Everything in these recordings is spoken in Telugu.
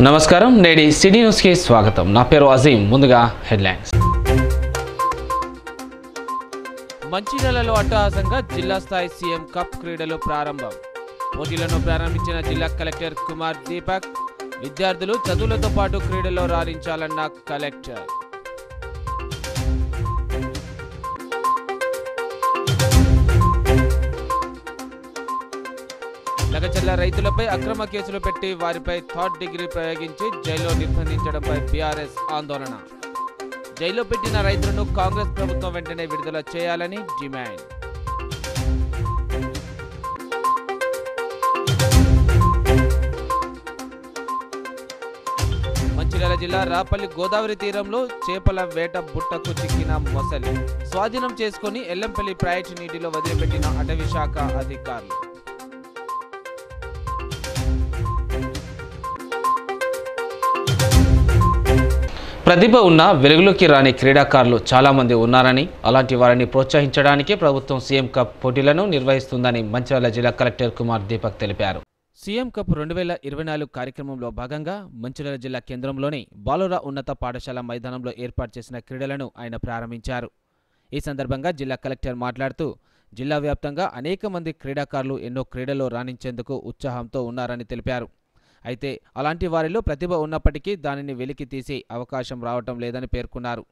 నమస్కారం నేడి సిటీ న్యూస్ కి స్వాగతం నా పేరు అజీం ముందుగా హెడ్లైన్స్ మంచిర్యాలలో అట్టహాసంగా జిల్లా స్థాయి సీఎం కప్ క్రీడలు ప్రారంభం పోటీలను ప్రారంభించిన జిల్లా కలెక్టర్ కుమార్ దీపక్ విద్యార్థులు చదువులతో పాటు క్రీడల్లో రాణించాలన్న కలెక్టర్ లగచర్ల రైతులపై అక్రమ కేసులు పెట్టి వారిపై థర్డ్ డిగ్రీ ప్రయోగించి జైల్లో నిర్బంధించడంపై బీఆర్ఎస్ ఆందోళన జైల్లో పెట్టిన రైతులను కాంగ్రెస్ ప్రభుత్వం వెంటనే విడుదల చేయాలని డిమాండ్ మంచిర్యాల జిల్లా రాపల్లి గోదావరి తీరంలో చేపల వేట బుట్టకు చిక్కిన మొసలి స్వాధీనం చేసుకుని ఎల్లంపల్లి ప్రాజెక్టు నీటిలో వదిలిపెట్టిన అటవీ శాఖ అధికారులు ప్రతిభ ఉన్న వెలుగులోకి రాని క్రీడాకారులు చాలామంది ఉన్నారని అలాంటి వారిని ప్రోత్సహించడానికి ప్రభుత్వం సీఎం కప్ పోటీలను నిర్వహిస్తుందని మంచిర్యాల జిల్లా కలెక్టర్ కుమార్ దీపక్ తెలిపారు. సీఎం కప్ 2024 కార్యక్రమంలో భాగంగా మంచిర్యాల జిల్లా కేంద్రంలోని బాలుర ఉన్నత పాఠశాల మైదానంలో ఏర్పాటు చేసిన క్రీడలను ఆయన ప్రారంభించారు. ఈ సందర్భంగా జిల్లా కలెక్టర్ మాట్లాడుతూ జిల్లా వ్యాప్తంగా అనేక మంది క్రీడాకారులు ఎన్నో క్రీడల్లో రాణించేందుకు ఉత్సాహంతో ఉన్నారని తెలిపారు. అయితే అలాంటి వారిలో ప్రతిభ ఉన్నప్పటికీ దానిని వెలికి తీసే అవకాశం రావటం లేదని పేర్కొన్నారు.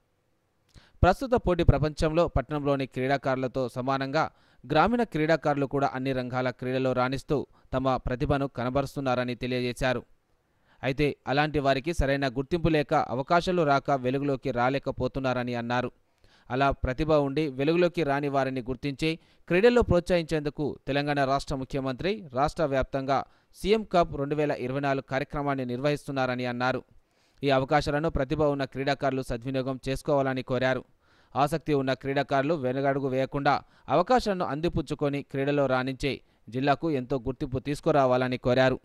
ప్రస్తుత పోటీ ప్రపంచంలో పట్టణంలోని క్రీడాకారులతో సమానంగా గ్రామీణ క్రీడాకారులు కూడా అన్ని రంగాల క్రీడలో రాణిస్తూ తమ ప్రతిభను కనబరుస్తున్నారని తెలియజేశారు. అయితే అలాంటి వారికి సరైన గుర్తింపు లేక అవకాశాలు రాక వెలుగులోకి రాలేకపోతున్నారని అన్నారు. అలా ప్రతిభ ఉండి వెలుగులోకి రాని వారిని గుర్తించి క్రీడల్లో ప్రోత్సహించేందుకు తెలంగాణ రాష్ట్ర ముఖ్యమంత్రి రాష్ట్ర వ్యాప్తంగా సీఎం కప్ 2024 కార్యక్రమాన్ని నిర్వహిస్తున్నారని అన్నారు. ఈ అవకాశాలను ప్రతిభ ఉన్న క్రీడాకారులు సద్వినియోగం చేసుకోవాలని కోరారు. ఆసక్తి ఉన్న క్రీడాకారులు వెనుగడుగు వేయకుండా అవకాశాలను అందిపుచ్చుకొని క్రీడలో రాణించే జిల్లాకు ఎంతో గుర్తింపు తీసుకురావాలని కోరారు.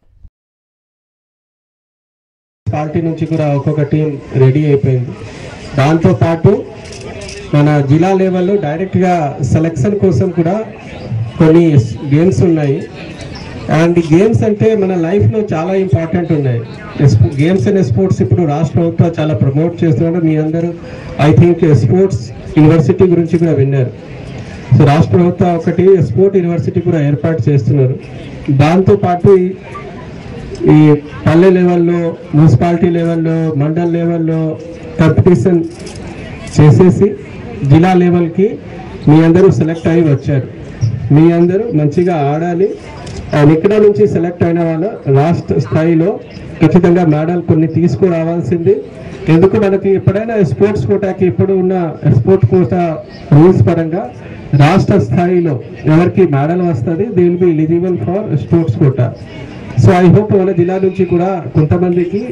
పార్టీ నుంచి కూడా ఒక్కొక్క టీం రెడీ అయిపోయింది. దాంతోపాటు మన జిల్లా లెవెల్లో డైరెక్ట్గా సెలెక్షన్ కోసం కూడా కొన్ని గేమ్స్ ఉన్నాయి. అండ్ గేమ్స్ అంటే మన లైఫ్లో చాలా ఇంపార్టెంట్ ఉన్నాయి. గేమ్స్ అండ్ స్పోర్ట్స్ ఇప్పుడు రాష్ట్ర ప్రభుత్వం చాలా ప్రమోట్ చేస్తున్నారు. మీ అందరూ ఐ థింక్ స్పోర్ట్స్ యూనివర్సిటీ గురించి కూడా విన్నారు. సో రాష్ట్ర ప్రభుత్వం ఒకటి స్పోర్ట్ యూనివర్సిటీ కూడా ఏర్పాటు చేస్తున్నారు. దాంతోపాటు ఈ పల్లె లెవెల్లో, మున్సిపాలిటీ లెవెల్లో, మండల్ లెవెల్లో కాంపిటీషన్ చేసేసి జిల్లా లెవెల్కి మీ అందరూ సెలెక్ట్ అయ్యి వచ్చారు. మీ అందరూ మంచిగా ఆడాలి. అండ్ ఇక్కడ నుంచి సెలెక్ట్ అయిన వాళ్ళు రాష్ట్ర స్థాయిలో ఖచ్చితంగా మెడల్ కొన్ని తీసుకురావాల్సింది. ఎందుకు మనకి ఎప్పుడైనా స్పోర్ట్స్ కోటాకి ఇప్పుడు ఉన్న స్పోర్ట్స్ కోటా రూల్స్ పరంగా రాష్ట్ర స్థాయిలో ఎవరికి మెడల్ వస్తుంది, they will be eligible for sports quota. So I hope మన జిల్లా నుంచి కూడా కొంతమందికి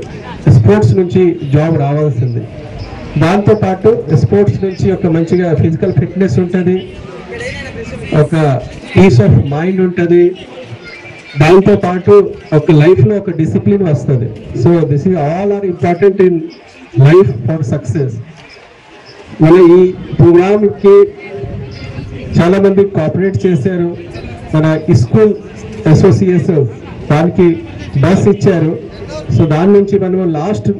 స్పోర్ట్స్ నుంచి జాబ్ రావాల్సింది. దాంతోపాటు స్పోర్ట్స్ నుంచి ఒక మంచిగా ఫిజికల్ ఫిట్నెస్ ఉంటుంది, ఒక పీస్ ఆఫ్ మైండ్ ఉంటుంది. దాంతోపాటు ఒక లైఫ్లో ఒక డిసిప్లిన్ వస్తుంది. So this is all are important in life for success. మన ఈ ప్రోగ్రామ్కి చాలామంది కోఆపరేట్ చేశారు. మన స్కూల్ అసోసియేషన్ దానికి బస్ ఇచ్చారు. సో దాని నుంచి మనం లాస్ట్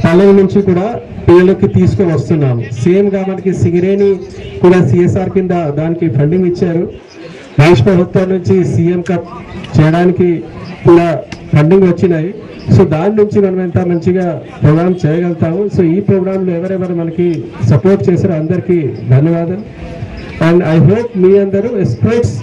పల్లెల నుంచి కూడా పిల్లలకి తీసుకొని వస్తున్నాము. సేమ్గా మనకి సింగరేణి కూడా సిఎస్ఆర్ కింద దానికి ఫండింగ్ ఇచ్చారు. రాష్ట్ర ప్రభుత్వం నుంచి సీఎం కప్ చేయడానికి కూడా ఫండింగ్ వచ్చినాయి. సో దాని నుంచి మనం ఎంత మంచిగా ప్రోగ్రామ్ చేయగలుగుతాము. సో ఈ ప్రోగ్రాంలో ఎవరెవరు మనకి సపోర్ట్ చేశారో అందరికీ ధన్యవాదాలు. అండ్ ఐ హోప్ మీ అందరూ స్పోర్ట్స్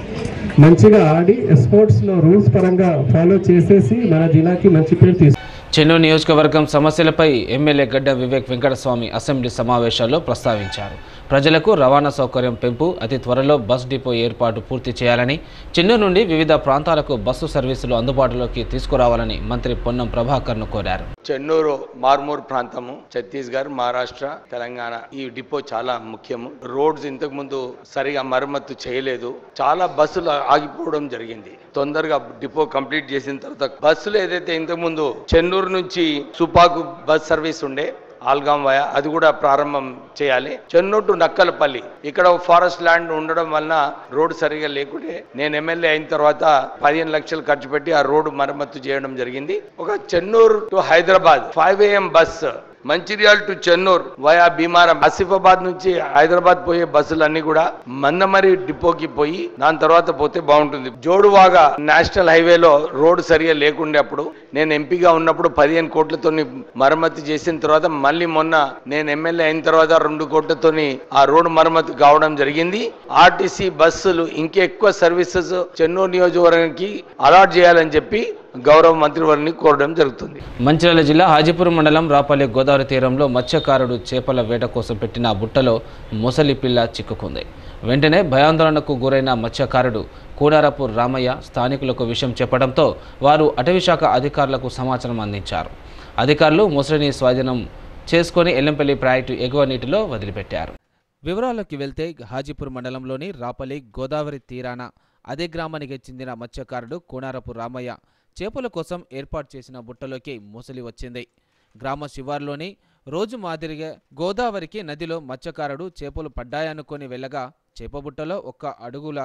మంచిగా ఆడి స్పోర్ట్స్లో రూల్స్ పరంగా ఫాలో చేసేసి మన జిల్లాకి మంచి పేరు తీసుకు. చెన్నూరు నియోజకవర్గం సమస్యలపై ఎమ్మెల్యే గడ్డ వివేక్ వెంకటస్వామి అసెంబ్లీ సమావేశాల్లో ప్రస్తావించారు. ప్రజలకు రవాణా సౌకర్యం పెంపు, అతి త్వరలో బస్ డిపో ఏర్పాటు పూర్తి చేయాలని, చెన్నూరు నుండి వివిధ ప్రాంతాలకు బస్సు సర్వీసులు అందుబాటులోకి తీసుకురావాలని మంత్రి పొన్నం ప్రభాకర్ను కోరారు. చెన్నూరు మార్మూర్ ప్రాంతము, ఛత్తీస్గఢ్, మహారాష్ట్ర, తెలంగాణ ఈ డిపో చాలా ముఖ్యము. రోడ్స్ ఇంతకు ముందు సరిగా మరమ్మతు చేయలేదు. చాలా బస్సులు ఆగిపోవడం జరిగింది. తొందరగా డిపో కంప్లీట్ చేసిన తర్వాత బస్సులు ఏదైతే ఇంతకు ముందు చెన్నూరు నుంచి సుపాకు బస్ సర్వీస్ ఉండే ఆల్గాం వయా అది కూడా ప్రారంభం చేయాలి. చెన్నూరు టు నక్కలపల్లి ఇక్కడ ఫారెస్ట్ ల్యాండ్ ఉండడం వలన రోడ్ సరిగా లేకుంటే నేను ఎమ్మెల్యే అయిన తర్వాత 15 లక్షలు ఖర్చు పెట్టి ఆ రోడ్డు మరమ్మతు చేయడం జరిగింది. ఒక Chennur to Hyderabad 5 AM bus, Mancherial to Chennur via Bhimaram, Asifabad నుంచి హైదరాబాద్ పోయే బస్సులన్నీ కూడా మందమరి డిపోకి పోయి దాని తర్వాత పోతే బాగుంటుంది. జోడువాగా నేషనల్ హైవేలో రోడ్డు సరిగా లేకుండే అప్పుడు నేను ఎంపీగా ఉన్నప్పుడు 15 కోట్లతో మరమ్మతు చేసిన తర్వాత మళ్ళీ మొన్న నేను ఎమ్మెల్యే అయిన తర్వాత 2 కోట్లతోని ఆ రోడ్డు మరమ్మతు కావడం జరిగింది. ఆర్టీసీ బస్సులు ఇంకెక్కువ సర్వీసెస్ చెన్నూరు నియోజకవర్గానికి అలాట్ చేయాలని చెప్పి గౌరవ మంత్రివర్ని కోరడం జరుగుతుంది. మంచిర్యాల జిల్లా హాజీపురం మండలం రాపల్లి గోదావరి తీరంలో మత్స్యకారుడు చేపల వేట కోసం పెట్టిన బుట్టలో మొసలి పిల్ల చిక్కుకుంది. వెంటనే భయాందోళనకు గురైన మత్స్యకారుడు కూనారపు రామయ్య స్థానికులకు విషయం చెప్పడంతో వారు అటవీశాఖ అధికారులకు సమాచారం అందించారు. అధికారులు మొసలిని స్వాధీనం చేసుకుని ఎల్లంపల్లి ప్రాజెక్టు ఎగువ నీటిలో వదిలిపెట్టారు. వివరాల్లోకి వెళ్తే హాజీపురం మండలంలోని రాపల్లి గోదావరి తీరాన అదే గ్రామానికి చెందిన మత్స్యకారుడు కూనారపు రామయ్య చేపల కోసం ఏర్పాటు చేసిన బుట్టలోకి మొసలి వచ్చింది. గ్రామ శివార్లోని రోజు మాదిరిగా గోదావరికి నదిలో మత్స్యకారుడు చేపలు పడ్డాయనుకొని వెళ్ళగా చేపబుట్టలో 1 అడుగుల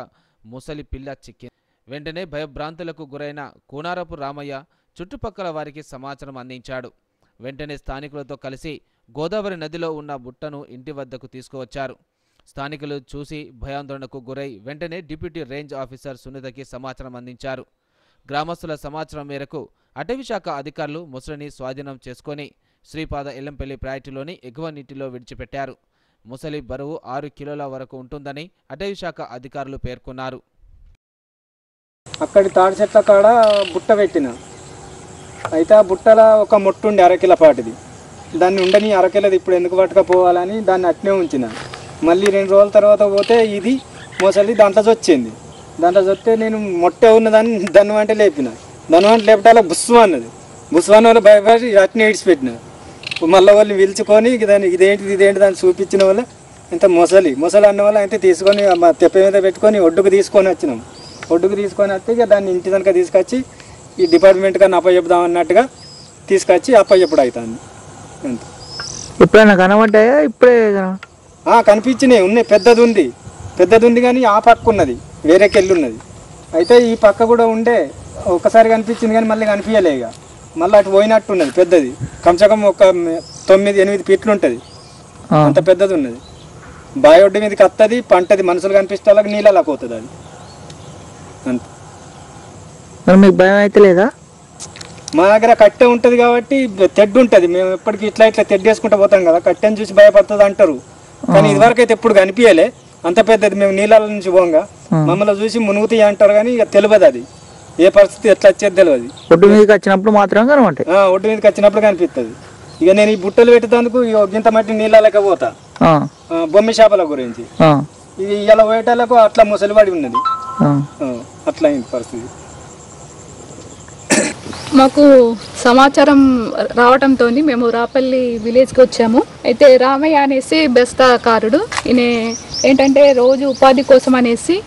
మొసలి పిల్ల చిక్కింది. వెంటనే భయభ్రాంతులకు గురైన కూనారపు రామయ్య చుట్టుపక్కల వారికి సమాచారం అందించాడు. వెంటనే స్థానికులతో కలిసి గోదావరి నదిలో ఉన్న బుట్టను ఇంటి వద్దకు తీసుకువచ్చారు. స్థానికులు చూసి భయాందోళనకు గురై వెంటనే డిప్యూటీ రేంజ్ ఆఫీసర్ సునీతకి సమాచారం అందించారు. గ్రామస్తుల సమాచారం మేరకు అటవీశాఖ అధికారులు మొసలిని స్వాధీనం చేసుకొని శ్రీపాద ఎల్లంపల్లి ప్రాజెక్టులోని ఎగువ నీటిలో విడిచిపెట్టారు. మొసలి బరువు 6 కిలోల వరకు ఉంటుందని అటవీశాఖ అధికారులు పేర్కొన్నారు. అక్కడి తాడి చెట్ల కాడ బుట్ట పెట్టిన అయితే ఆ బుట్టలో ఒక మొట్టు ఉండి 1/2 కిలో పాటిది. దాన్ని ఉండని 1/2 కిలోది ఇప్పుడు ఎందుకు పట్టుకపోవాలని దాన్ని అట్నే ఉంచిన. మళ్ళీ 2 రోజుల తర్వాత పోతే ఇది మొసలి దాంట్లో వచ్చింది. దాంట్లో వస్తే నేను మొట్టే ఉన్నదాన్ని దన్ను లేపిన. దన్ను లేపటాలో బుస్సు అన్నది. బుస్సు అన్న వాళ్ళు భయపడి అట్నే ఇడిచిపెట్టిన. మళ్ళీ వాళ్ళని పిలుచుకొని దాన్ని ఇదేంటి దాన్ని చూపించిన వల్ల ఇంత మొసలి అన్న వల్ల అయితే తీసుకొని మా తెప్ప మీద పెట్టుకొని ఒడ్డుకు తీసుకొని వచ్చినాం. ఒడ్డుకు తీసుకొని వస్తే ఇక దాన్ని ఇంటి కనుక తీసుకొచ్చి ఈ డిపార్ట్మెంట్ కన్నా అప్పచెప్దాం అన్నట్టుగా తీసుకొచ్చి అప్పచెప్పుడు అవుతుంది. అంతే. ఎప్పుడైనా కనబడ్డాయా? ఇప్పుడే కనిపించినాయి. ఉన్నాయి. పెద్దది ఉంది కానీ ఆ పక్క ఉన్నది, వేరేకి ఉన్నది. అయితే ఈ పక్క కూడా ఉండే ఒకసారి కనిపించింది కానీ మళ్ళీ కనిపించలే. ఇక మళ్ళీ అటు పోయినట్టు ఉన్నది. పెద్దది కమ్సకం ఒక 9-8 ఫీట్లు ఉంటుంది. అంత పెద్దది ఉన్నది. బావి ఒడ్డు మీదకి వస్తుంది, పంటది, మనుషులు కనిపిస్తే వాళ్ళకి నీళ్ళలోకి పోతుంది అది. అంత. మీకు భయం అయితే లేదా? మా దగ్గర కట్టె ఉంటుంది కాబట్టి తెడ్డు ఉంటుంది. మేము ఎప్పటికీ ఇట్లా తెడ్డేసుకుంటూ పోతాం కదా, కట్టెని చూసి భయపడుతుంది అంటారు. కానీ ఇదివరకు అయితే ఎప్పుడు కనిపించలే. అంత పెద్దది. మేము నీళ్ళ నుంచి పోగా మమ్మల్ని చూసి మునుగుతాయి అంటారు కానీ ఇక తెలియదు అది ఏ పరిస్థితి ఎట్లా వచ్చేది తెలియదు. ఒడ్డు మీదకి వచ్చినప్పుడు మాత్రం కనబడతాయి. ఒడ్డు మీదకి వచ్చినప్పుడు కనిపిస్తుంది. ఇక నేను ఈ బుట్టలు పెట్టేందుకు ఇంత మట్టి నీళ్ళకి పోతా బొమ్మి చేపల గురించి. ఇది ఇలా పోయేటాలకు అట్లా ముసలివాడి ఉన్నది. అట్లా అయింది పరిస్థితి. మాకు సమాచారం రావడంతో మేము రాపల్లి విలేజ్కి వచ్చాము. అయితే రామయ్య అనేసి బెస్తాకారుడు. ఈయన ఏంటంటే రోజు ఉపాధి కోసం అనేసి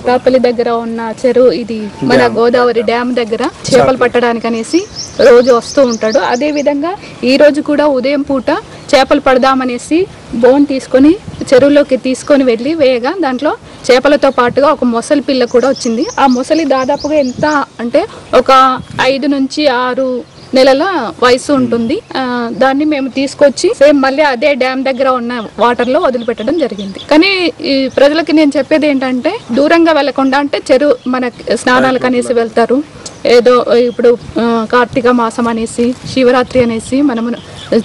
రాపల్లి దగ్గర ఉన్న చెరువు, ఇది మన గోదావరి డ్యామ్ దగ్గర చేపలు పట్టడానికి అనేసి రోజు వస్తూ ఉంటాడు. అదేవిధంగా ఈరోజు కూడా ఉదయం పూట చేపలు పడదామనేసి బోన్ తీసుకొని చెరువులోకి తీసుకొని వెళ్ళి వేయగా దాంట్లో చేపలతో పాటుగా ఒక మొసలి పిల్ల కూడా వచ్చింది. ఆ మొసలి దాదాపుగా ఎంత అంటే ఒక 5 నుంచి 6 నెలల వయసు ఉంటుంది. దాన్ని మేము తీసుకొచ్చి సేమ్ మళ్ళీ అదే డ్యామ్ దగ్గర ఉన్న వాటర్లో వదిలిపెట్టడం జరిగింది. కానీ ఈ ప్రజలకి నేను చెప్పేది ఏంటంటే దూరంగా వెళ్లకుండా, అంటే చెరువు మన స్నానాలకు అనేసి వెళ్తారు. ఏదో ఇప్పుడు కార్తీక మాసం అనేసి, శివరాత్రి అనేసి మనము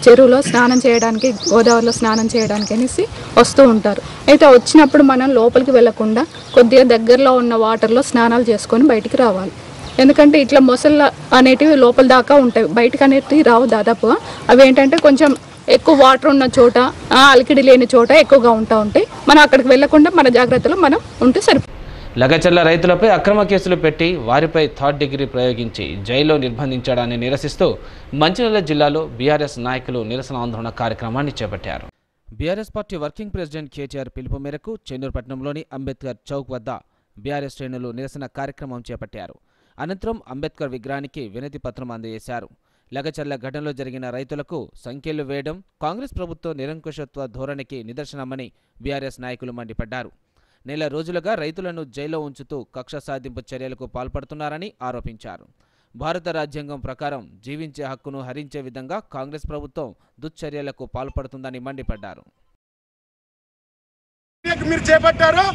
చెరువులో స్నానం చేయడానికి, గోదావరిలో స్నానం చేయడానికి అనేసి వస్తూ ఉంటారు. అయితే వచ్చినప్పుడు మనం లోపలికి వెళ్లకుండా కొద్దిగా దగ్గరలో ఉన్న వాటర్లో స్నానాలు చేసుకొని బయటికి రావాలి. ఎందుకంటే ఇట్లా మొసళ్ళు అనేటివి లోపల దాకా ఉంటాయి, బయటకు అనేటివి రావు దాదాపుగా. అవి ఏంటంటే కొంచెం ఎక్కువ వాటర్ ఉన్న చోట, అలికిడి లేని చోట ఎక్కువగా ఉంటాయి. మనం అక్కడికి వెళ్లకుండా మన జాగ్రత్తలో మనం ఉంటే సరిపోతుంది. లగచర్ల రైతులపై అక్రమ కేసులు పెట్టి వారిపై 3rd డిగ్రీ ప్రయోగించి జైల్లో నిర్బంధించడాన్ని నిరసిస్తూ మంచిర్యాల జిల్లాలో బీఆర్ఎస్ నాయకులు నిరసన ఆందోళన కార్యక్రమాన్ని చేపట్టారు. BRS party working president KTR పిలుపు మేరకు చెన్నూరుపట్నంలోని అంబేద్కర్ చౌక్ వద్ద బీఆర్ఎస్ శ్రేణులు నిరసన కార్యక్రమం చేపట్టారు. అనంతరం అంబేద్కర్ విగ్రహానికి వినతి పత్రం అందజేశారు. లగచర్ల ఘటనలో జరిగిన రైతులకు సంఖ్యలు వేయడం కాంగ్రెస్ ప్రభుత్వ నిరంకుశత్వ ధోరణికి నిదర్శనమని బీఆర్ఎస్ నాయకులు మండిపడ్డారు. నెల రోజులుగా రైతులను జైల్లో ఉంచుతూ కక్ష సాధింపు చర్యలకు పాల్పడుతున్నారని ఆరోపించారు. భారత రాజ్యాంగం ప్రకారం జీవించే హక్కును హరించే విధంగా కాంగ్రెస్ ప్రభుత్వం దుశ్చర్యలకు పాల్పడుతుందని మండిపడ్డారు. మీరు చేపట్టారో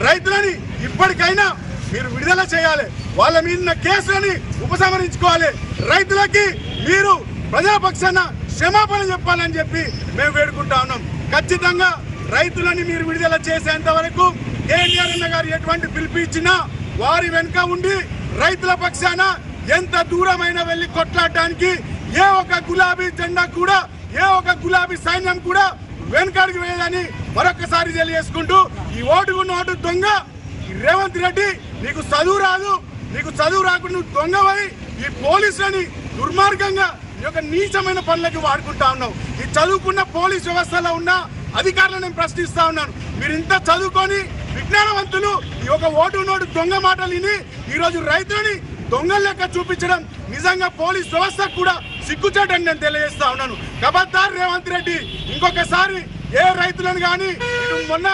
రైతులని ఇప్పటికైనా మీరు విడుదల చేయాలి, వాళ్ళ మీద కేసులని ఉపసంహరించుకోవాలి, రైతులకి మీరు ప్రజాపక్షాన క్షమాపణ చెప్పాలని చెప్పి మేము వేడుకుంటా ఉన్నాం. ఖచ్చితంగా రైతులని మీరు విడుదల చేసేంత వరకు కేటీఆర్ అన్న గారు ఎటువంటి పిలుపు ఇచ్చినా వారి వెనుక ఉండి రైతుల పక్షాన ఎంత దూరమైనా వెళ్లి కొట్లాడడానికి ఏ ఒక గులాబీ జెండా కూడా, ఏ ఒక గులాబీ సైన్యం కూడా వెనుకడికి వేయాలని మరొకసారి తెలియజేసుకుంటూ, ఈ ఓటుకు నోటు దొంగ రేవంత్ రెడ్డి, నీకు చదువు రాదు, నీకు చదువు రాకుండా నువ్వు దొంగవై ఈ పోలీసులని దుర్మార్గంగా ఈ యొక్క నీచమైన పనులకి వాడుకుంటా ఉన్నావు. ఈ చదువుకున్న పోలీస్ వ్యవస్థలో ఉన్న అధికారులను నేను ప్రశ్నిస్తా ఉన్నాను. మీరు ఇంత చదువుకొని విజ్ఞానవంతులు ఈ ఒక ఓటు నోటు దొంగ మాటలు విని ఈరోజు రైతులని దొంగల లెక్క చూపించడం నిజంగా పోలీస్ వ్యవస్థకు కూడా సిగ్గుచేటని నేను తెలియజేస్తా ఉన్నాను. ఖబర్దార్ రేవంత్ రెడ్డి, ఇంకొకసారి ఏ రైతులను కానీ మొన్న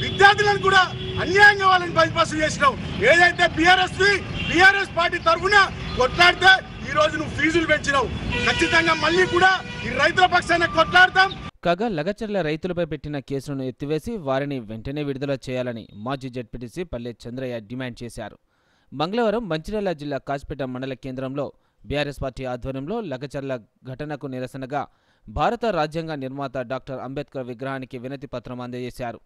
విద్యార్థులను కూడా అన్యాయంగా వాళ్ళని బైపాస్ చేసినావు. ఏదైతే బీఆర్ఎస్ పార్టీ తరఫున కొట్లాడితే ఈ రోజు నువ్వు ఫీజులు పెంచినావు. ఖచ్చితంగా మళ్ళీ కూడా ఈ రైతుల పక్షాన కొట్లాడతాం. కాగా లగచర్ల రైతులపై పెట్టిన కేసులను ఎత్తివేసి వారిని వెంటనే విడుదల చేయాలని మాజీ జెడ్పీటీసీ పల్లె చంద్రయ్య డిమాండ్ చేశారు. మంగళవారం మంచిర్యాల జిల్లా కాజ్పేట మండల కేంద్రంలో బీఆర్ఎస్ పార్టీ ఆధ్వర్యంలో లగచర్ల ఘటనకు నిరసనగా భారత రాజ్యాంగ నిర్మాత డాక్టర్ అంబేద్కర్ విగ్రహానికి వినతి పత్రం అందజేశారు.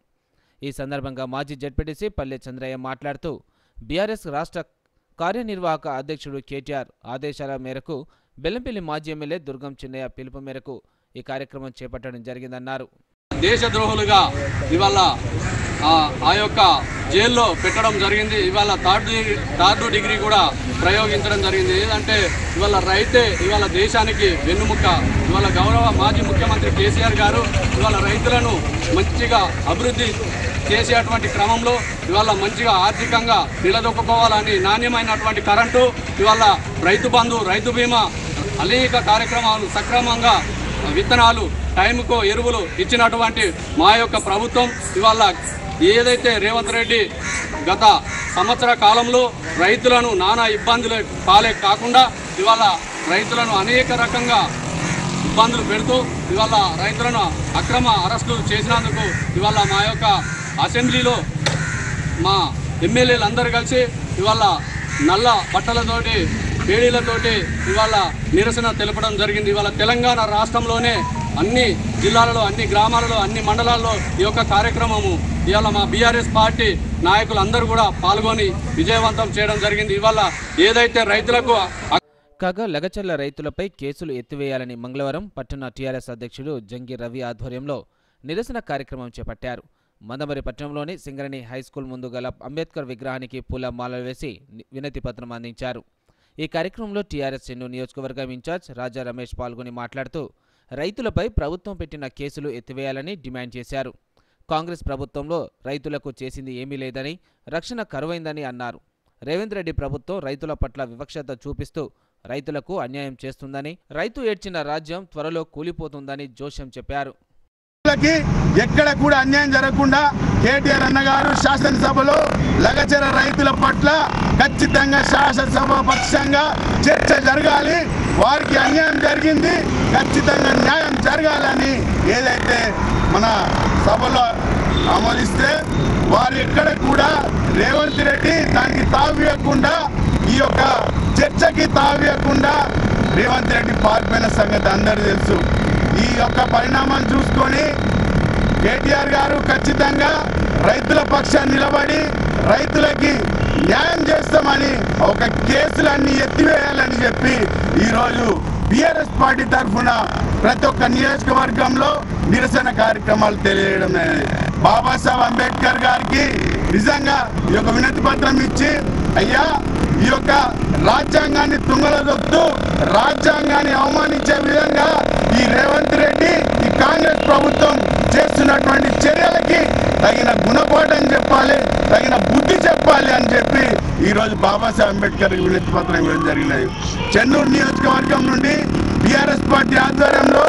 ఈ సందర్భంగా మాజీ జెడ్పీటీసీ పల్లె చంద్రయ్య మాట్లాడుతూ బీఆర్ఎస్ రాష్ట్ర కార్యనిర్వాహక అధ్యక్షుడు కేటీఆర్ ఆదేశాల మేరకు బెల్లంపల్లి మాజీ ఎమ్మెల్యే దుర్గం చిన్నయ్య పిలుపు మేరకు ఈ కార్యక్రమం చేపట్టడం జరిగిందన్నారు. దేశద్రోహులుగా ఇవాళ ఆ యొక్క జైల్లో పెట్టడం జరిగింది. ఇవాళ థర్డ్ డిగ్రీ కూడా ప్రయోగించడం జరిగింది. ఏదంటే ఇవాళ రైతే ఇవాళ దేశానికి వెన్నుముక్క. ఇవాళ గౌరవ మాజీ ముఖ్యమంత్రి కేసీఆర్ గారు ఇవాళ రైతులను మంచిగా అభివృద్ధి చేసేటువంటి క్రమంలో ఇవాళ మంచిగా ఆర్థికంగా నిలదొక్కుకోవాలని నాణ్యమైనటువంటి కరెంటు, ఇవాళ రైతు బంధు, రైతు బీమా అనేక కార్యక్రమాలు సక్రమంగా విత్తనాలు టైంకు ఎరువులు ఇచ్చినటువంటి మా యొక్క ప్రభుత్వం ఇవాళ ఏదైతే రేవంత్ రెడ్డి గత సంవత్సర కాలంలో రైతులను నానా ఇబ్బందులు పాలే కాకుండా ఇవాళ రైతులను అనేక రకంగా ఇబ్బందులు పెడుతూ ఇవాళ రైతులను అక్రమ అరెస్టులు చేసినందుకు ఇవాళ మా యొక్క అసెంబ్లీలో మా ఎమ్మెల్యేలు అందరూ కలిసి ఇవాళ నల్ల బట్టలతోటి వేడీలతోటి ఇవాళ నిరసన తెలపడం జరిగింది. ఇవాళ తెలంగాణ రాష్ట్రంలోనే అన్ని జిల్లాలలో, అన్ని గ్రామాలలో, అన్ని మండలాల్లో ఈ యొక్క కార్యక్రమము ఇవాళ మా బీఆర్ఎస్ పార్టీ నాయకులు అందరూ కూడా పాల్గొని విజయవంతం చేయడం జరిగింది. ఇవాళ ఏదైతే రైతులకు కాగా లగచర్ల రైతులపై కేసులు ఎత్తివేయాలని మంగళవారం పట్టణ టీఆర్ఎస్ అధ్యక్షుడు జంగి రవి ఆధ్వర్యంలో నిరసన కార్యక్రమం చేపట్టారు. మందమరి పట్టణంలోని సింగరణి హైస్కూల్ ముందు గల అంబేద్కర్ విగ్రహానికి పూల మాలలు వేసి వినతి పత్రం అందించారు. ఈ కార్యక్రమంలో టీఆర్ఎస్ చెన్నూరు నియోజకవర్గం ఇన్ఛార్జ్ రాజా రమేష్ పాల్గొని మాట్లాడుతూ రైతులపై ప్రభుత్వం పెట్టిన కేసులు ఎత్తివేయాలని డిమాండ్ చేశారు. కాంగ్రెస్ ప్రభుత్వంలో రైతులకు చేసింది ఏమీ లేదని, రక్షణ కరువైందని అన్నారు. రేవంత్ రెడ్డి ప్రభుత్వం రైతుల పట్ల వివక్షత చూపిస్తూ రైతులకు అన్యాయం చేస్తుందని, రైతు ఏడ్చిన రాజ్యం త్వరలో కూలిపోతుందని జోష్యం చెప్పారు. ఎక్కడ కూడా అన్యాయం జరగకుండా కేటీఆర్ అన్నగారు శాసనసభలో లగచర రైతుల పట్ల ఖచ్చితంగా శాసనసభ పక్షంగా చర్చ జరగాలి, వారికి అన్యాయం జరిగింది, ఖచ్చితంగా న్యాయం జరగాలని ఏదైతే మన సభలో ఆమోదిస్తే వారు ఎక్కడ కూడా రేవంత్ రెడ్డి దానికి తావియకుండా, ఈ యొక్క చర్చకి తావియకుండా రేవంత్ రెడ్డి పాల్పోయిన సంగతి అందరూ తెలుసు. ఈ యొక్క పరిణామాన్ని చూసుకొని కేటీఆర్ గారు ఖచ్చితంగా రైతుల పక్షాన్ని నిలబడి రైతులకి న్యాయం చేస్తామని ఒక కేసులన్నీ ఎత్తివేయాలని చెప్పి ఈరోజు బీఆర్ఎస్ పార్టీ తరఫున ప్రతి ఒక్క నియోజకవర్గంలో నిరసన కార్యక్రమాలు తెలియడం అనేది. బాబాసాహెబ్ అంబేద్కర్ గారికి నిజంగా ఈ యొక్క వినతి పత్రం ఇచ్చి, అయ్యా ఈ యొక్క రాజ్యాంగాన్ని తుంగలో దొక్కుతూ రాజ్యాంగాన్ని అవమానించే విధంగా ఈ రేవంత్ రెడ్డి, ఈ కాంగ్రెస్ ప్రభుత్వం చేస్తున్నటువంటి చర్యలకి తగిన గుణపాఠం చెప్పాలి, తగిన బుద్ధి చెప్పాలి అని చెప్పి ఈరోజు బాబాసాహెబ్ అంబేద్కర్ వినతి పత్రం ఇవ్వడం జరిగినది. చెన్నూరు నియోజకవర్గం నుండి పార్టీ ఆధ్వర్యంలో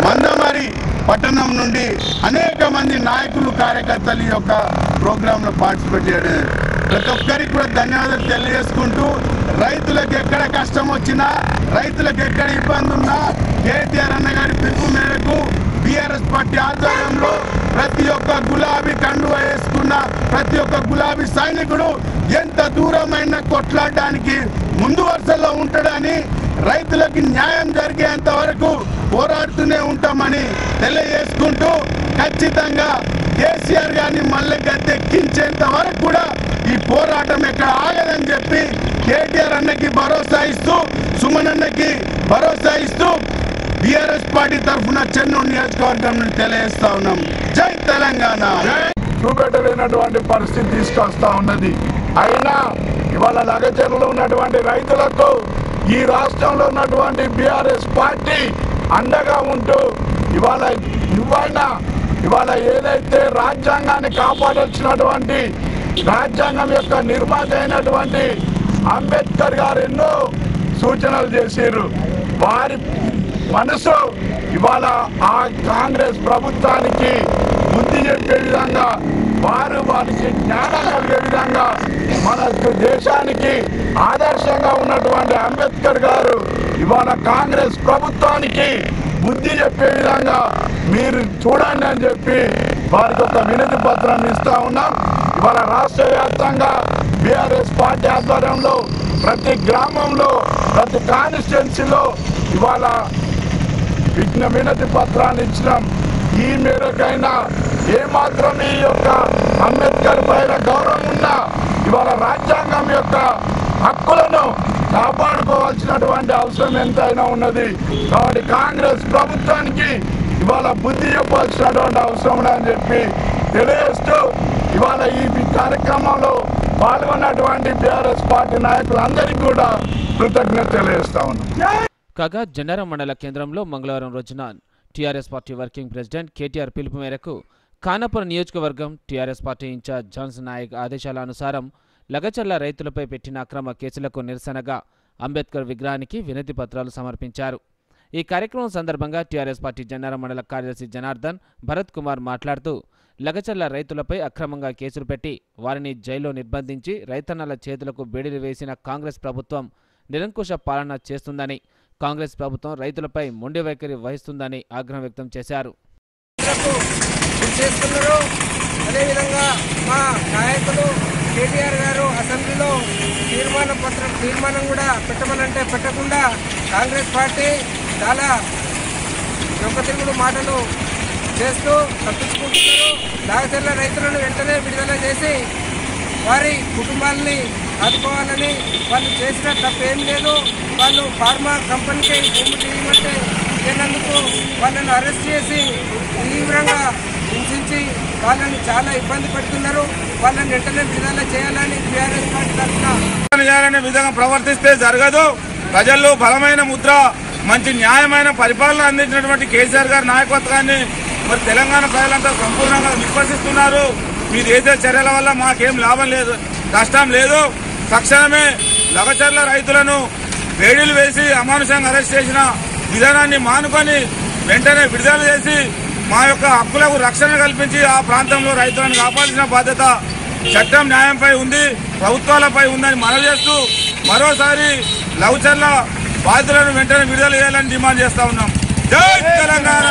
మందమరి పట్టణం నుండి అనేక మంది నాయకులు కార్యకర్తలు ఈ యొక్క ప్రోగ్రాంలో పార్టిసిపేట్ చేయడం ప్రతి ఒక్కరికి కూడా ధన్యవాదాలు తెలియజేసుకుంటూ రైతులకు ఎక్కడ కష్టం వచ్చినా రైతులకు ఎక్కడ ఇబ్బంది ఉన్నా కేటీఆర్ అన్న గారి పిలుపు మేరకు బీఆర్ఎస్ పార్టీ ఆధ్వర్యంలో ప్రతి ఒక్క గులాబీ కండువా వేసుకున్న ప్రతి ఒక్క గులాబీ సైనికుడు ఎంత దూరమైన కొట్లాడడానికి ముందు వరుసలో ఉంటాడని రైతులకు న్యాయం జరిగేంత వరకు పోరాడుతూనే ఉంటామని తెలియజేసుకుంటూ ఖచ్చితంగా కేసీఆర్ గారిని మళ్ళీ గద్దెక్కించేంత వరకు కూడా ఈ పోరాటం ఎక్కడ ఆగదని చెప్పి కేటీఆర్ అన్నకి భరోసా ఇస్తూ సుమన్ అన్నకి భరోసా ఇస్తూ బీఆర్ఎస్ పార్టీ తరఫున చెన్నూరు నియోజకవర్గం నుండి తెలియజేస్తా ఉన్నాం. జై తెలంగాణ. చూపెట్టలేనటువంటి పరిస్థితి తీసుకొస్తా ఉన్నది. అయినా ఇవాళ లగచర్లలో ఉన్నటువంటి రైతులకు ఈ రాష్ట్రంలో ఉన్నటువంటి బీఆర్ఎస్ పార్టీ అండగా ఉంటూ ఇవాళ ఏదైతే రాజ్యాంగాన్ని కాపాడాల్సినటువంటి రాజ్యాంగం యొక్క నిర్మాత అయినటువంటి అంబేద్కర్ గారు ఎన్నో సూచనలు చేశారు. వారి మనసు ఇవాళ ఆ కాంగ్రెస్ ప్రభుత్వానికి బుద్ధి చెప్పే విధంగా వారికి జ్ఞానం కలిగే విధంగా మన దేశానికి ఆదర్శంగా ఉన్నటువంటి అంబేద్కర్ గారు ఇవాళ కాంగ్రెస్ ప్రభుత్వానికి బుద్ధి చెప్పే విధంగా మీరు చూడండి అని చెప్పి వారికి ఒక వినతి పత్రం ఇస్తా ఉన్నాం. ఇవాళ రాష్ట్ర వ్యాప్తంగా బీఆర్ఎస్ పార్టీ ఆధ్వర్యంలో ప్రతి గ్రామంలో ప్రతి కాన్స్టిట్యున్సీలో ఇవాళ వినతి పత్రాన్ని ఇచ్చినాం. ఈ మేరకైనా ఏమాత్రం ఈ యొక్క అంబేద్కర్ పైన గౌరవం ఉన్నా ఇవాళ రాజ్యాంగం యొక్క హక్కులను కాపాడుకోవాల్సినటువంటి అవసరం ఎంతైనా ఉన్నది. కాబట్టి కాంగ్రెస్ ప్రభుత్వానికి ఇవాళ బుద్ధి చెప్పాల్సినటువంటి అవసరం అని చెప్పి తెలియజేస్తూ ఇవాళ ఈ కార్యక్రమంలో పాల్గొన్నటువంటి బీఆర్ఎస్ పార్టీ నాయకులందరికీ కూడా కృతజ్ఞత తెలియజేస్తా ఉన్నాం. కాగా జన్నారం మండల కేంద్రంలో మంగళవారం రోజున TRS party working president KTR పిలుపు మేరకు ఖానాపూర్ నియోజకవర్గం TRS party incharge Johnson Naik ఆదేశాల అనుసారం లగచర్ల రైతులపై పెట్టిన అక్రమ కేసులకు నిరసనగా అంబేద్కర్ విగ్రహానికి వినతి పత్రాలు సమర్పించారు. ఈ కార్యక్రమం సందర్భంగా టీఆర్ఎస్ పార్టీ జన్నారం మండల కార్యదర్శి జనార్దన్ భరత్ కుమార్ మాట్లాడుతూ లగచర్ల రైతులపై అక్రమంగా కేసులు పెట్టి వారిని జైల్లో నిర్బంధించి రైతన్నల చేతులకు బేడీలు వేసిన కాంగ్రెస్ ప్రభుత్వం నిరంకుశ పాలన చేస్తుందని, కాంగ్రెస్ ప్రభుత్వం రైతులపై మొండి వైఖరి వహిస్తుందని ఆగ్రహం వ్యక్తం చేశారు. అదేవిధంగా మా నాయకులు కేటీఆర్ గారు అసెంబ్లీలో తీర్మానం కూడా పెట్టమనంటే పెట్టకుండా కాంగ్రెస్ పార్టీ చాలా దొంగతిరుగుడు మాటలు చేస్తూ తప్పించుకుంటున్నారు. లగచర్ల రైతులను వెంటనే విడుదల చేసి వారి కుటుంబాలని ఆదుకోవాలని వాళ్ళు చేసిన తప్పేం లేదు. వాళ్ళు ఫార్మా కంపెనీకి భూమి తీయమంటే ఇచ్చినందుకు వాళ్ళని అరెస్ట్ చేసి తీవ్రంగా హింసించి వాళ్ళని చాలా ఇబ్బంది పెడుతున్నారు. వాళ్ళని వెంటనే విడుదల చేయాలని బీఆర్ఎస్ పార్టీ తరఫున విధంగా ప్రవర్తిస్తే జరగదు. ప్రజల్లో బలమైన ముద్ర, మంచి న్యాయమైన పరిపాలన అందించినటువంటి కేసీఆర్ గారి నాయకత్వాన్ని మరి తెలంగాణ ప్రజలంతా సంపూర్ణంగా విశ్వసిస్తున్నారు. మీరు ఏదో చర్యల వల్ల మాకేం లాభం లేదు, నష్టం లేదు. తక్షణమే లగచర్ల రైతులను వేడిలు వేసి అమానుషంగా అరెస్ట్ చేసిన విధానాన్ని మానుకొని వెంటనే విడుదల చేసి మా యొక్క హక్కులకు రక్షణ కల్పించి ఆ ప్రాంతంలో రైతులను కాపాడాల్సిన బాధ్యత చట్టం న్యాయంపై ఉంది, ప్రభుత్వాలపై ఉందని మనవి చేస్తూ మరోసారి లగచర్ల బాధితులను వెంటనే విడుదల చేయాలని డిమాండ్ చేస్తా ఉన్నాం. జై తెలంగాణ.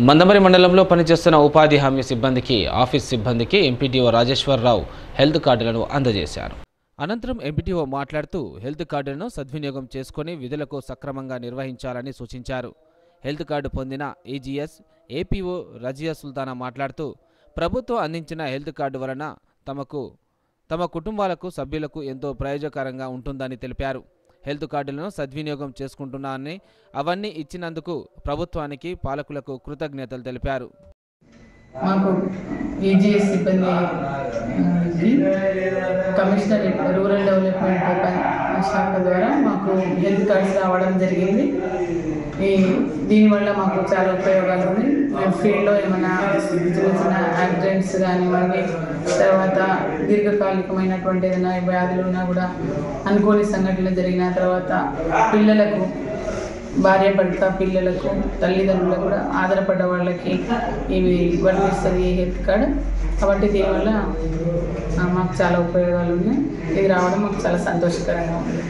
మందమరి మండలంలో పనిచేస్తున్న ఉపాధి హామీ సిబ్బందికి, ఆఫీస్ సిబ్బందికి ఎంపీటీఓ రాజేశ్వరరావు హెల్త్ కార్డులను అందజేశారు. అనంతరం ఎంపీటీఓ మాట్లాడుతూ హెల్త్ కార్డులను సద్వినియోగం చేసుకుని విధులకు సక్రమంగా నిర్వహించాలని సూచించారు. హెల్త్ కార్డు పొందిన ఈజీఎస్ ఏపీఓ రజియా సుల్తానా మాట్లాడుతూ ప్రభుత్వం అందించిన హెల్త్ కార్డు వలన తమ కుటుంబాలకు సభ్యులకు ఎంతో ప్రయోజనకరంగా ఉంటుందని తెలిపారు. హెల్త్ కార్డులను సద్వినియోగం చేసుకుంటున్నారని, అవన్నీ ఇచ్చినందుకు ప్రభుత్వానికి, పాలకులకు కృతజ్ఞతలు తెలిపారు. మాకు ఈజీఎస్ సిబ్బంది కమిషనర్ రూరల్ డెవలప్మెంట్ శాఖ ద్వారా మాకు హెల్త్ కార్డ్స్ రావడం జరిగింది. దీనివల్ల మాకు చాలా ఉపయోగాలు ఉన్నాయి. మేము ఫీల్డ్లో ఏమైనా చిన్న యాక్సిడెంట్స్ కానివ్వండి, తర్వాత దీర్ఘకాలికమైనటువంటి ఏదైనా వ్యాధులు ఉన్నా కూడా, అనుకోని సంఘటనలు జరిగిన తర్వాత పిల్లలకు భార్య భర్త పిల్లలకు తల్లిదండ్రులకు కూడా ఆధారపడ్డ వాళ్ళకి ఇవి వర్తిస్తుంది ఈ హెల్త్ కార్డు. కాబట్టి దీనివల్ల మాకు చాలా ఉపయోగాలు ఉన్నాయి. ఇది రావడం మాకు చాలా సంతోషకరంగా ఉంది.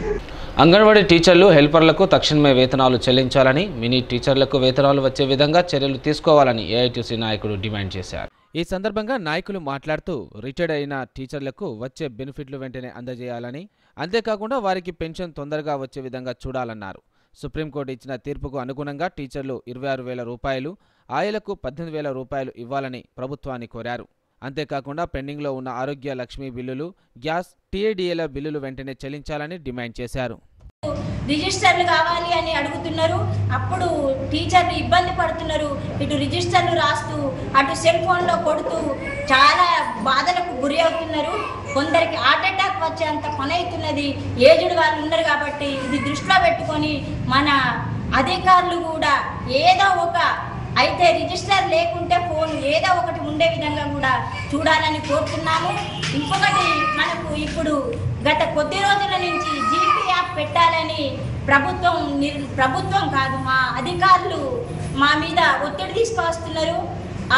అంగన్వాడీ టీచర్లు హెల్పర్లకు తక్షణమే వేతనాలు చెల్లించాలని, మినీ టీచర్లకు వేతనాలు వచ్చే విధంగా చర్యలు తీసుకోవాలని ఏఐటీసీ నాయకుడు డిమాండ్ చేశారు. ఈ సందర్భంగా నాయకులు మాట్లాడుతూ రిటైర్డ్ అయిన టీచర్లకు వచ్చే బెనిఫిట్లు వెంటనే అందజేయాలని, అంతేకాకుండా వారికి పెన్షన్ తొందరగా వచ్చే విధంగా చూడాలన్నారు. సుప్రీంకోర్టు ఇచ్చిన తీర్పుకు అనుగుణంగా టీచర్లు 26,000 రూపాయలు, ఆయలకు 18,000 రూపాయలు ఇవ్వాలని ప్రభుత్వాన్ని కోరారు. అంతేకాకుండా పెండింగ్లో ఉన్న ఆరోగ్య లక్ష్మి బిల్లులు, గ్యాస్, టీఏడీఏల బిల్లులు వెంటనే చెల్లించాలని డిమాండ్ చేశారు. రిజిస్టర్లు కావాలి అని అడుగుతున్నారు. అప్పుడు టీచర్లు ఇబ్బంది పడుతున్నారు. ఇటు రిజిస్టర్లు రాస్తూ అటు సెల్ ఫోన్లో కొడుతూ చాలా బాధలకు గురి అవుతున్నారు. కొందరికి హార్ట్ అటాక్ వచ్చేంత పని అవుతున్నది. ఏజ్డ్ వాళ్ళు ఉన్నారు కాబట్టి ఇది దృష్టిలో పెట్టుకొని మన అధికారులు కూడా ఏదో ఒక అయితే రిజిస్టర్ లేకుంటే ఫోన్ ఏదో ఒకటి ఉండే విధంగా కూడా చూడాలని కోరుతున్నాము. ఇంకొకటి మనకు ఇప్పుడు గత కొద్ది రోజుల నుంచి జీపీ యాప్ పెట్టాలని ప్రభుత్వం కాదు మా అధికారులు మా మీద ఒత్తిడి తీసుకువస్తున్నారు.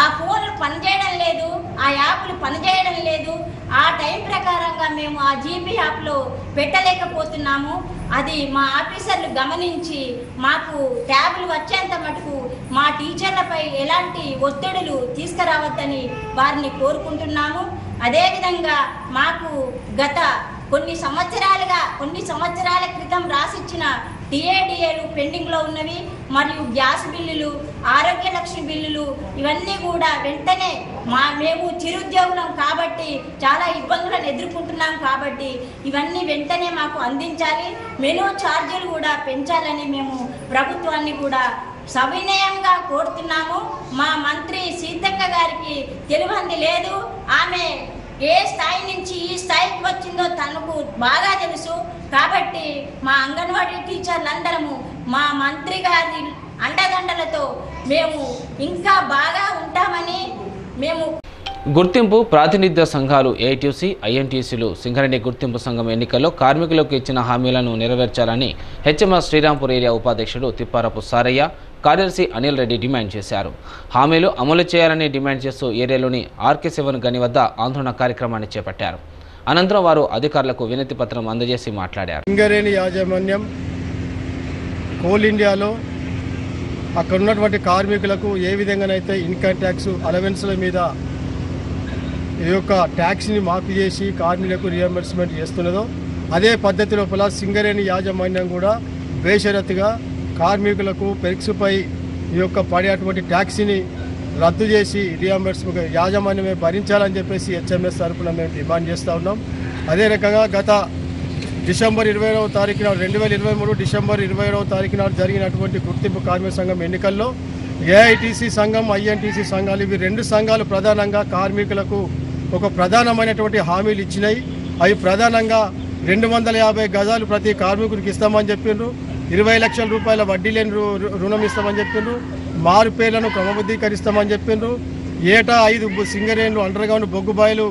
ఆ ఫోన్లు పనిచేయడం లేదు, ఆ యాప్లు పనిచేయడం లేదు. ఆ టైం ప్రకారంగా మేము ఆ జీపీ యాప్లో పెట్టలేకపోతున్నాము. అది మా ఆఫీసర్లు గమనించి మాకు ట్యాబ్లు వచ్చేంత మటుకు మా టీచర్లపై ఎలాంటి ఒత్తిడులు తీసుకురావద్దని వారిని కోరుకుంటున్నాము. అదేవిధంగా మాకు గత కొన్ని సంవత్సరాల క్రితం రాసిచ్చిన టీఏడీఏలు పెండింగ్లో ఉన్నవి, మరియు గ్యాస్ బిల్లులు, ఆరోగ్య లక్ష్మి బిల్లులు ఇవన్నీ కూడా వెంటనే మేము చిరుద్యోగులం కాబట్టి చాలా ఇబ్బందులను ఎదుర్కొంటున్నాం కాబట్టి ఇవన్నీ వెంటనే మాకు అందించాలి. మెనూ ఛార్జీలు కూడా పెంచాలని మేము ప్రభుత్వాన్ని కూడా సవినయంగా కోరుతున్నాము. మా మంత్రి సీతక్క గారికి తెలియంది లేదు. ఆమె ఏ స్థాయి నుంచి ఈ స్థాయికి వచ్చిందో తనకు బాగా తెలుసు. కాబట్టి మా అంగన్వాడీ టీచర్లందరము మా మంత్రి గారి అండదండలతో మేము ఇంకా బాగా ఉంటామని మేము గుర్తింపు ప్రాతినిధ్య సంఘాలు ఏఐటీసీ, ఐఎన్టీసీలు సింగరేణి గుర్తింపు సంఘం ఎన్నికల్లో కార్మికులకు ఇచ్చిన హామీలను నెరవేర్చాలని హెచ్ఎంఆర్ శ్రీరాంపూర్ ఏరియా ఉపాధ్యక్షుడు తిప్పారపు సారయ్య, కార్యదర్శి అనిల్ రెడ్డి డిమాండ్ చేశారు. హామీలు అమలు చేయాలని డిమాండ్ చేస్తూ ఏరియాలోని ఆర్కే7 గని వద్ద ఆందోళన కార్యక్రమాన్ని చేపట్టారు. అనంతరం వారు అధికారులకు వినతి పత్రం అందజేసి మాట్లాడారు. సింగరేణి యాజమాన్యం కోల్ ఇండియాలో అక్కడ ఉన్నటువంటి కార్మికులకు ఏ విధంగానైతే ఇన్కమ్ ట్యాక్స్ అలవెన్స్ల మీద ఈ యొక్క ట్యాక్స్ని మాఫీ చేసి కార్మికులకు రియంబర్స్మెంట్ చేస్తున్నదో అదే పద్ధతి లోపల సింగరేణి యాజమాన్యం కూడా బేషరతుగా కార్మికులకు పెరిక్స్పై ఈ యొక్క పడేటువంటి ట్యాక్సీని రద్దు చేసి రియంబర్స్మెంట్ యాజమాన్యమే భరించాలని చెప్పేసి హెచ్ఎంఎస్ తరఫున మేము డిమాండ్ చేస్తూ ఉన్నాం. అదే రకంగా గత డిసెంబర్ 20వ తారీఖు నాడు 2023 డిసెంబర్ 20వ తారీఖు నాడు జరిగినటువంటి గుర్తింపు కార్మిక సంఘం ఎన్నికల్లో ఏఐటీసీ సంఘం, ఐఎన్టీసీ సంఘాలు ఇవి రెండు సంఘాలు ప్రధానంగా కార్మికులకు ఒక ప్రధానమైనటువంటి హామీలు ఇచ్చినాయి. అవి ప్రధానంగా 250 గజాలు ప్రతి కార్మికుడికి ఇస్తామని చెప్పిండ్రు, 20 లక్షల రూపాయల వడ్డీ లేని రుణం ఇస్తామని చెప్పిండ్రు, మారు పేర్లను క్రమబద్ధీకరిస్తామని చెప్పిండ్రు, ఏటా 5 సింగరేణులు అండర్గ్రౌండ్ బొగ్గుబాయిలు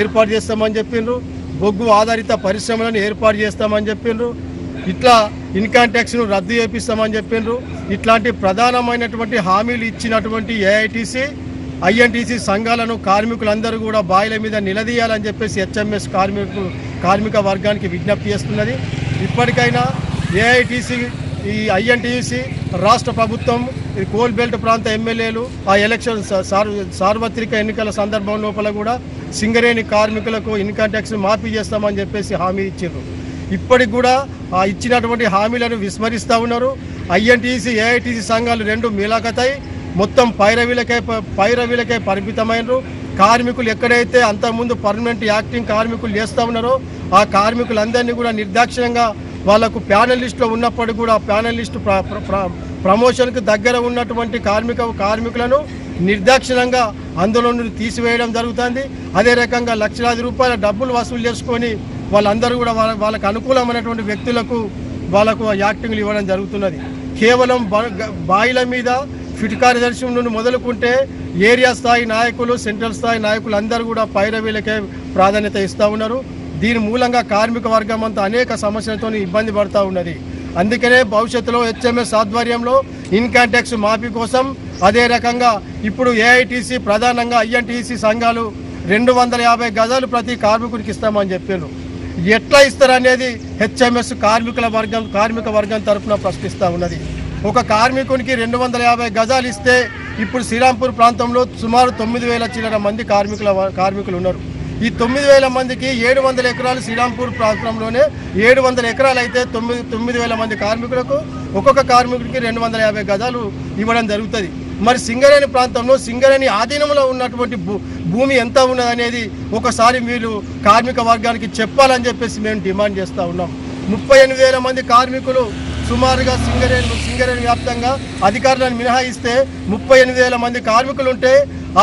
ఏర్పాటు చేస్తామని చెప్పిండ్రు, బొగ్గు ఆధారిత పరిశ్రమలను ఏర్పాటు చేస్తామని చెప్పిండ్రు, ఇట్లా ఇన్కమ్ ట్యాక్స్ను రద్దు చేపిస్తామని చెప్పిండ్రు. ఇట్లాంటి ప్రధానమైనటువంటి హామీలు ఇచ్చినటువంటి ఏఐటీసీ, ఐఎన్టీసీ సంఘాలను కార్మికులందరూ కూడా బాయిల మీద నిలదీయాలని చెప్పేసి హెచ్ఎంఎస్ కార్మిక వర్గానికి విజ్ఞప్తి చేస్తున్నది. ఇప్పటికైనా ఏఐటీసీ, ఈ ఐఎన్టీసీ, రాష్ట్ర ప్రభుత్వం, ఈ కోల్ బెల్ట్ ప్రాంత ఎమ్మెల్యేలు ఆ ఎలక్షన్ సార్వత్రిక ఎన్నికల సందర్భం లోపల కూడా సింగరేణి కార్మికులకు ఇన్కమ్ ట్యాక్స్ మాఫీ చేస్తామని చెప్పేసి హామీ ఇచ్చారు. ఇప్పటికి కూడా ఆ ఇచ్చినటువంటి హామీలను విస్మరిస్తూ ఉన్నారు. ఐఎన్టీసీ, ఏఐటీసీ సంఘాలు రెండు మిలాఖతై మొత్తం పైరవీలకే పరిమితమైనరు. కార్మికులు ఎక్కడైతే అంతకుముందు పర్మనెంట్ యాక్టింగ్ కార్మికులు చేస్తూ ఉన్నారో ఆ కార్మికులందరినీ కూడా నిర్దాక్షిణ్యంగా వాళ్లకు ప్యానల్ లిస్టులో ఉన్నప్పటికీ కూడా ప్యానల్ లిస్టు ప్రమోషన్కు దగ్గర ఉన్నటువంటి కార్మికులను నిర్దాక్షిణ్యంగా అందులో నుండి తీసివేయడం జరుగుతుంది. అదే రకంగా లక్షలాది రూపాయల డబ్బులు వసూలు చేసుకొని వాళ్ళందరూ కూడా వాళ్ళకు అనుకూలమైనటువంటి వ్యక్తులకు వాళ్ళకు యాక్టింగ్లు ఇవ్వడం జరుగుతున్నది. కేవలం బాయిల మీద ఫిట్ కార్యదర్శి నుండి మొదలుకుంటే ఏరియా స్థాయి నాయకులు, సెంట్రల్ స్థాయి నాయకులు అందరూ కూడా పైరవీలకే ప్రాధాన్యత ఇస్తూ ఉన్నారు. దీని మూలంగా కార్మిక వర్గం అంతా అనేక సమస్యలతో ఇబ్బంది పడుతూ ఉన్నది. అందుకనే భవిష్యత్తులో హెచ్ఎంఎస్ ఆధ్వర్యంలో ఇన్కమ్ ట్యాక్స్ మాఫీ కోసం అదే రకంగా ఇప్పుడు ఏఐటీసీ ప్రధానంగా ఐఎన్టీసీ సంఘాలు 250 గజాలు ప్రతి కార్మికుడికి ఇస్తామని చెప్పారు. ఎట్లా ఇస్తారనేది హెచ్ఎంఎస్ కార్మిక వర్గం తరఫున ప్రశ్నిస్తూ ఉన్నది. ఒక కార్మికునికి 250 గజాలు ఇస్తే ఇప్పుడు శ్రీరాంపూర్ ప్రాంతంలో సుమారు 9,000 చిల్లర మంది కార్మికులు ఉన్నారు. ఈ 9,000 మందికి 700 ఎకరాలు శ్రీరాంపూర్ ప్రాంతంలోనే 700 ఎకరాలు అయితే 9,000 మంది కార్మికులకు ఒక్కొక్క కార్మికుడికి 250 గజాలు ఇవ్వడం జరుగుతుంది. మరి సింగరేణి ప్రాంతంలో సింగరేణి ఆధీనంలో ఉన్నటువంటి భూమి ఎంత ఉన్నదనేది ఒకసారి మీరు కార్మిక వర్గానికి చెప్పాలని చెప్పేసి మేము డిమాండ్ చేస్తూ ఉన్నాం. 38,000 మంది కార్మికులు సుమారుగా సింగరేణి వ్యాప్తంగా అధికారులను మినహాయిస్తే 38,000 మంది కార్మికులు ఉంటే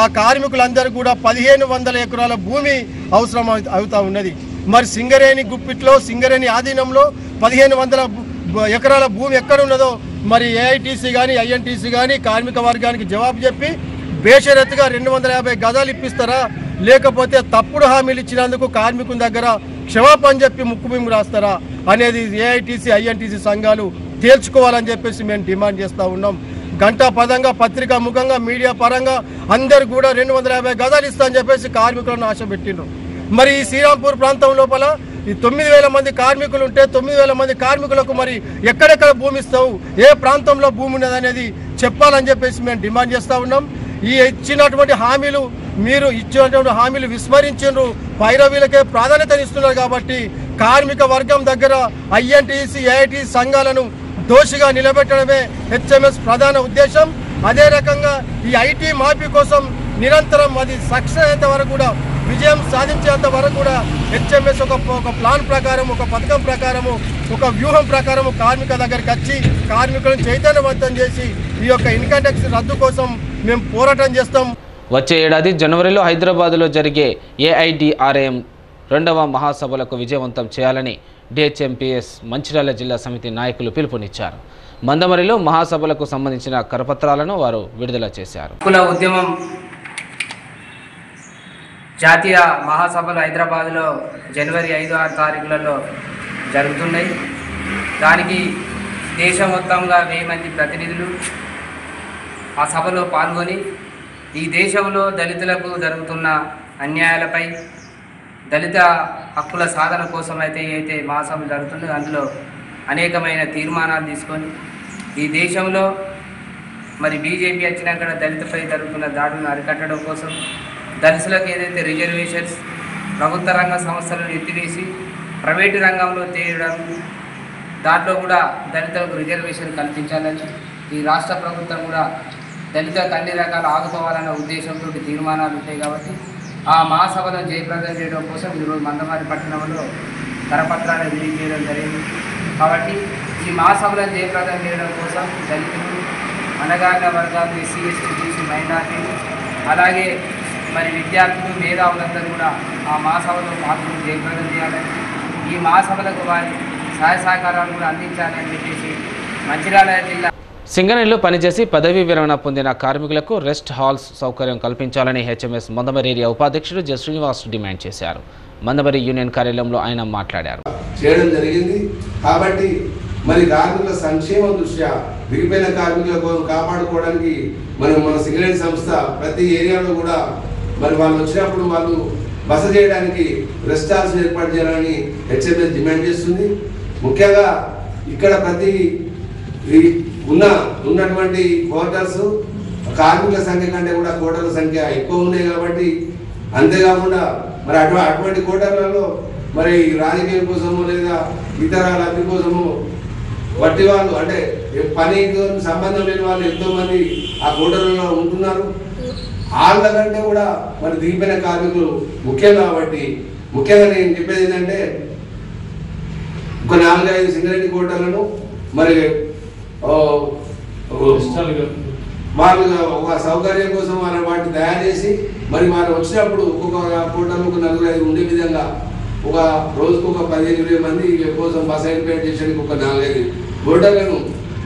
ఆ కార్మికులందరూ కూడా 1,500 ఎకరాల భూమి అవసరం అవుతా ఉన్నది. మరి సింగరేణి గుప్పిట్లో సింగరేణి ఆధీనంలో 1,500 ఎకరాల భూమి ఎక్కడ ఉన్నదో మరి ఏఐటీసీ కానీ ఐఎన్టీసీ కానీ కార్మిక వర్గానికి జవాబు చెప్పి బేషరతుగా 250 గజాలు ఇప్పిస్తారా, లేకపోతే తప్పుడు హామీలు ఇచ్చినందుకు కార్మికుల దగ్గర క్షమాపణ చెప్పి ముక్కుబిమ్ము రాస్తారా అనేది ఏఐటీసీ ఐఎన్టీసీ సంఘాలు తేల్చుకోవాలని చెప్పేసి మేము డిమాండ్ చేస్తూ ఉన్నాం. గంటా పదంగా పత్రికా ముఖంగా మీడియా పరంగా అందరు కూడా 250 గజాలు ఇస్తా అని చెప్పేసి కార్మికులను ఆశ పెట్టిండ్రు. మరి ఈ శ్రీరాంపూర్ ప్రాంతం లోపల ఈ 9,000 మంది కార్మికులు ఉంటే 9,000 మంది కార్మికులకు మరి ఎక్కడెక్కడ భూమి ఇస్తావు, ఏ ప్రాంతంలో భూమి ఉన్నదనేది చెప్పాలని చెప్పేసి మేము డిమాండ్ చేస్తూ ఉన్నాం. ఈ ఇచ్చినటువంటి హామీలు మీరు ఇచ్చినటువంటి హామీలు విస్మరించారు, పైరవీలకే ప్రాధాన్యతనిస్తున్నారు. కాబట్టి కార్మిక వర్గం దగ్గర ఐఎన్టీసీ ఏఐటీసీ సంఘాలను దోషిగా నిలబెట్టడమే హెచ్ఎంఎస్ ప్రధాన ఉద్దేశం. అదే రకంగా ఈ ఐటీ మాఫీ కోసం నిరంతరం అది సక్సెస్ అయ్యేంత వరకు కూడా విజయం సాధించేంత వరకు కూడా హెచ్ఎంఎస్ ఒక ప్లాన్ ప్రకారం, ఒక పథకం ప్రకారము, ఒక వ్యూహం ప్రకారము కార్మిక దగ్గరికి వచ్చి కార్మికులను చైతన్యవంతం చేసి ఈ యొక్క ఇన్కమ్ ట్యాక్స్ రద్దు కోసం మేము పోరాటం చేస్తాం. వచ్చే ఏడాది జనవరిలో హైదరాబాద్లో జరిగే ఏఐడిఆర్ఏఎం 2వ మహాసభలకు విజయవంతం చేయాలని డిహెచ్ఎంపీఎస్ మంచిర్యాల జిల్లా సమితి నాయకులు పిలుపునిచ్చారు. మందమరిలో మహాసభలకు సంబంధించిన కరపత్రాలను వారు విడుదల చేశారు. ఉద్యమం జాతీయ మహాసభలు హైదరాబాద్లో జనవరి 5-6 తారీఖులలో జరుగుతున్నాయి. దానికి దేశం మొత్తంగా 1000 మంది ప్రతినిధులు ఆ సభలో పాల్గొని ఈ దేశంలో దళితులకు జరుగుతున్న అన్యాయాలపై, దళిత హక్కుల సాధన కోసం అయితే మహాసభలు జరుగుతుందో అందులో అనేకమైన తీర్మానాలు తీసుకొని ఈ దేశంలో మరి బీజేపీ వచ్చినాక దళితపై జరుగుతున్న దాడులను అరికట్టడం కోసం, దళితులకు ఏదైతే రిజర్వేషన్స్ ప్రభుత్వ రంగ సంస్థలను ఎత్తివేసి ప్రైవేటు రంగంలో తేయడం, దాంట్లో కూడా దళితులకు రిజర్వేషన్ కల్పించాలని ఈ రాష్ట్ర ప్రభుత్వం కూడా దళితులకు అన్ని రకాలు ఆదుకోవాలన్న ఉద్దేశంతో తీర్మానాలు ఉంటాయి. కాబట్టి ఆ మహాసభలను జయప్రదం చేయడం కోసం ఈరోజు మందమరి పట్టణంలో కరపత్రాన్ని రిలీజ్ చేయడం జరిగింది. కాబట్టి ఈ మహాసభలను జయప్రదం చేయడం కోసం దళితులు, అణగారిన వర్గాలు, ఎస్సీ ఎస్టీ బీసీ మైనార్టీలు, అలాగే మరి విద్యార్థులు, మేధావులందరూ కూడా ఆ మహాసభలో పాల్గొని జయప్రదం చేయాలని, ఈ మహాసభలకు వారి సహాయ సహకారాలు కూడా అందించాలని చెప్పేసి మంచిర్యాల జిల్లా సింగరేణిలో పనిచేసి పదవీ విరమణ పొందిన కార్మికులకు రెస్ట్ హాల్స్ సౌకర్యం కల్పించాలని హెచ్ఎంఎస్ మందమరి ఏరియా ఉపాధ్యక్షుడు జె శ్రీనివాస్ డిమాండ్ చేశారు. మందమరి యూనియన్ కార్యాలయంలో ఆయన మాట్లాడారు. చేయడం జరిగింది. కాబట్టి మరి కార్మికుల సంక్షేమం దృష్ట్యా విరిగిపోయిన కార్మికులకు కాపాడుకోవడానికి మన సింగరేణి సంస్థ ప్రతి ఏరియాలో కూడా మరి వాళ్ళు వచ్చినప్పుడు వాళ్ళు బస చేయడానికి రెస్ట్ హాల్స్ ఏర్పాటు చేయాలని హెచ్ఎంఎస్ డిమాండ్ చేస్తుంది. ముఖ్యంగా ఇక్కడ ప్రతి ఉన్నటువంటి క్వార్టర్స్ కార్మికుల సంఖ్య కంటే కూడా క్వార్టర్ల సంఖ్య ఎక్కువ ఉన్నాయి. కాబట్టి అంతేకాకుండా మరి అటువంటి క్వార్టర్లలో మరి రాజకీయం కోసము లేదా ఇతర లబ్ధి కోసము వట్టి వాళ్ళు అంటే పనికి సంబంధం లేని వాళ్ళు ఎంతో మంది ఆ క్వార్టర్లలో ఉంటున్నారు. వాళ్ళ కంటే కూడా మరి దిగిపోయిన కార్మికులు ముఖ్యం. కాబట్టి ముఖ్యంగా నేను చెప్పేది ఏంటంటే ఒక 4-5 సింగరేణి క్వార్టర్లను మరి వాళ్ళు ఒక సౌకర్యం కోసం వాళ్ళ వాటిని తయారు చేసి మరి వాళ్ళు వచ్చినప్పుడు ఒక్కొక్క క్వార్టర్లు ఒక 4-5 ఉండే విధంగా ఒక రోజుకు ఒక 15-20 మంది కోసం బస్ ఏర్పాటు చేసేందుకు ఒక 4-5 క్వార్టర్లను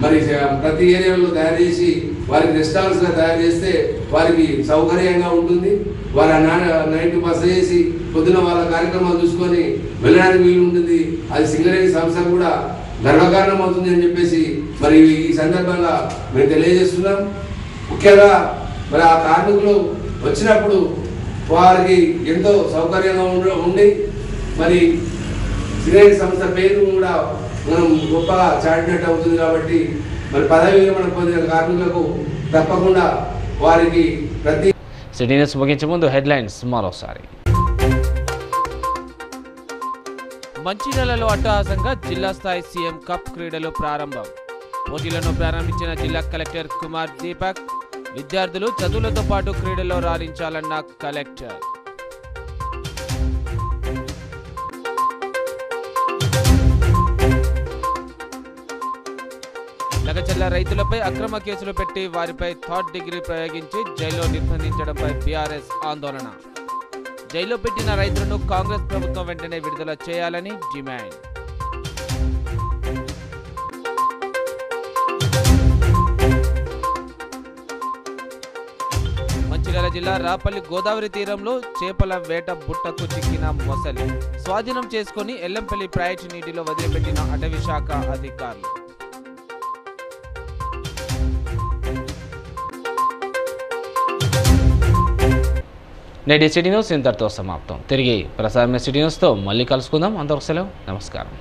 మరి ప్రతి ఏరియాలో తయారు చేసి వారికి రెస్టారెంట్స్గా తయారు చేస్తే వారికి సౌకర్యంగా ఉంటుంది. వారు నైట్ బస చేసి పొద్దున వాళ్ళ కార్యక్రమాలు చూసుకొని వెళ్ళడానికి వీలు ఉంటుంది. అది సింగరేణి సంస్థ కూడా గర్వకారణం అవుతుంది అని చెప్పేసి మరి ఈ సందర్భంగా మేము తెలియజేస్తున్నాం. ముఖ్యంగా మరి ఆ కార్మికులు వచ్చినప్పుడు వారికి ఎంతో సౌకర్యంగా ఉండి మరి సిగరెట్ సంస్థ పేరు కూడా మనం గొప్పగా చాటినట్టు అవుతుంది. కాబట్టి మరి పదవి విరమణ పొందిన కార్మికులకు తప్పకుండా వారికి ప్రతి సిటీ న్యూస్ ముగించే ముందు హెడ్లైన్స్ మరోసారి. మంచిర్యాలలో అట్టహాసంగా జిల్లా స్థాయి సీఎం కప్ క్రీడలు ప్రారంభం. పోటీలను ప్రారంభించిన జిల్లా కలెక్టర్ కుమార్ దీపక్. విద్యార్థులు చదువులతో పాటు క్రీడల్లో రాణించాలన్న కలెక్టర్. లగచర్ల రైతులపై అక్రమ కేసులు పెట్టి వారిపై థర్డ్ డిగ్రీ ప్రయోగించి జైల్లో నిర్బంధించడంపై బీఆర్ఎస్ ఆందోళన. జైల్లో పెట్టిన రైతులను కాంగ్రెస్ ప్రభుత్వం వెంటనే విడుదల చేయాలని డిమాండ్. మంచిర్యాల జిల్లా రాపల్లి గోదావరి తీరంలో చేపల వేట బుట్టకు చిక్కిన మొసలి. స్వాధీనం చేసుకుని ఎల్లంపల్లి ప్రైవేట్ నీటిలో వదిలిపెట్టిన అటవీ శాఖ అధికారులు. నేటి సిటీ న్యూస్ ఇంతటితో సమాప్తం. తిరిగి ప్రసారమైన సిటీ న్యూస్తో మళ్ళీ కలుసుకుందాం. అంతవరకు సెలవు. నమస్కారం.